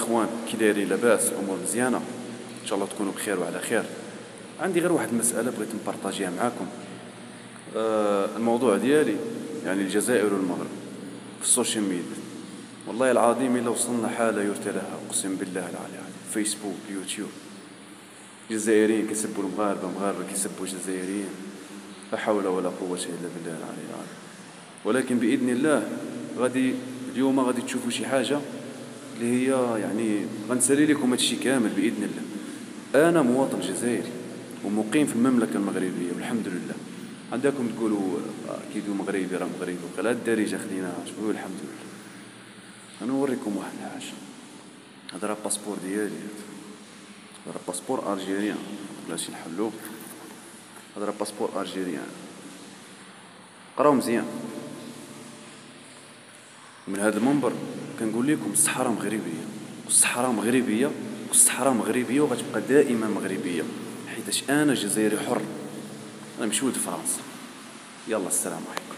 الاخوان كي دايرين؟ لاباس؟ الامور مزيانه؟ ان شاء الله تكونوا بخير وعلى خير. عندي غير واحد المساله بغيت نبارطاجيها معاكم. الموضوع ديالي يعني الجزائر والمغرب في السوشيال ميديا. والله العظيم الا وصلنا حاله يرثى لها، اقسم بالله العلي العظيم. فيسبوك، يوتيوب، جزائريين كيسبوا المغاربه، مغاربه كيسبوا الجزائريين. لا حول ولا قوه الا بالله العلي العظيم. ولكن باذن الله غادي اليوم غادي تشوفوا شي حاجه اللي هي يعني غنسالي لكم هادشي كامل باذن الله. انا مواطن جزائري ومقيم في المملكه المغربيه والحمد لله. عندكم تقولوا كيدو مغربي راه مغربي وقال الدارجه خديناها شكون؟ الحمد لله. انا نوريكم واحد الحاجه. هذا راه باسبور ديالي، هذا راه باسبور الجيريان. بلاش نحلو، هذا راه باسبور الجيريان. قراو مزيان. من هذا المنبر كنقول لكم الصحراء مغربيه، والصحراء مغربيه، والصحراء مغربيه، وغتبقى دائما مغربيه، حيتاش انا جزائري حر. انا مش ولد فرنسا. يلا السلام عليكم.